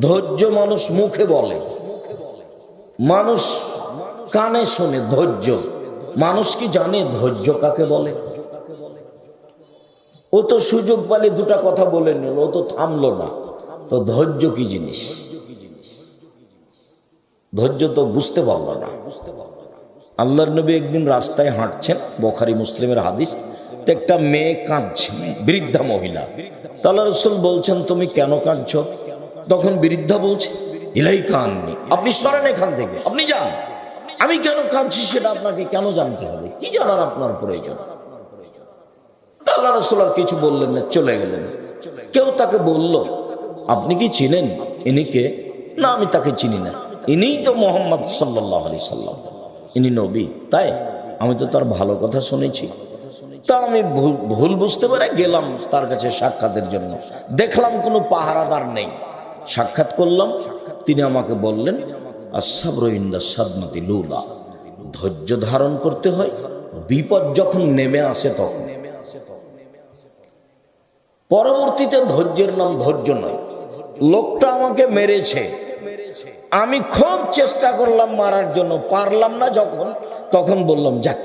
ধৈর্য মানুষ মুখে বলে, মানুষ কানে শোনে ধৈর্য। মানুষ কি জানে ধৈর্য কাকে বলে? ও তো সুযোগ পালে দুটা কথা বলে নিল, ও তো থামলো না। তো ধৈর্য কি জিনিস? ধৈর্য তো বুঝতে পারলো না। আল্লাহর নবী একদিন রাস্তায় হাঁটছেন, বুখারী মুসলিমের হাদিস, তো একটা মেয়ে কাঁদছে, বৃদ্ধা মহিলা। তো আল্লাহ রাসূল বলছেন, তুমি কেন কাঁদছো? তখন বৃদ্ধা বলছে, ইলাই কান্নি, আপনি সরেন এখান থেকে, আপনি যান। আমি কেন কাঁদছি সেটা আপনাকে কেন জানতে হবে? কি জানার আপনার প্রয়োজন? আল্লাহ রাসূল আর কিছু বললেন না, চলে গেলেন। কেউ তাকে বলল, আপনি কি চিনেন ইনি কে? না, আমি তাকে চিনি না। ইনিই তো মুহাম্মদ সাল্লাল্লাহু আলাইহি সাল্লাম, ইনি নবী। তাই আমি তো তার ভালো কথা শুনেছি। তা আমি ভুল বুঝতে পেরে গেলাম তার কাছে সাক্ষাতের জন্য। দেখলাম কোনো পাহারাদার নেই। সাক্ষাৎ করলাম। তিনি আমাকে বললেন, আস-সাবরু ইনদা সাদমাতি লুলা, ধৈর্য ধারণ করতে হয় বিপদ যখন নেমে আসে তখন। পরবর্তীতে ধৈর্যের নাম ধৈর্য নয়। লোকটা আমাকে মেরেছে, আমি খুব চেষ্টা করলাম মারার জন্য, পারলাম না যখন, তখন বললাম যাক,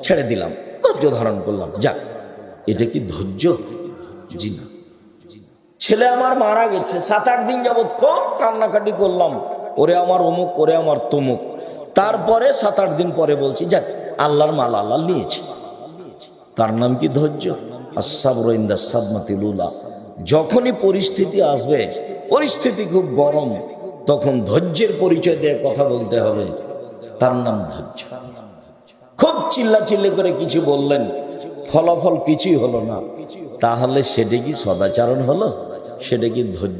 ছেড়ে দিলাম, ধৈর্য ধারণ করলাম, যাক। এটা কি ধৈর্য? জি না। ছেলে আমার মারা গেছে, 7-8 দিন যাবৎ খুব কান্নাকাটি করলাম, ওরে আমার অমুক, ওরে আমার তমুক। তারপরে 7-8 দিন পরে বলছি যাক, আল্লাহর মাল আল্লাহ নিয়েছে। তার নাম কি ধৈর্য? আস-সাবরু ইনদা সাদমাতিল উলা। যখনই পরিস্থিতি আসবে, পরিস্থিতি খুব গরম, তখন ধৈর্যের পরিচয় দিয়ে কথা বলতে হবে, তার নাম ধৈর্য। খুব চিল্লাচিল্লি করে কিছু বললেন, ফলাফল কিছুই হলো না, তাহলে সেটা কি সদাচরণ হলো? সেটা কি ধৈর্য?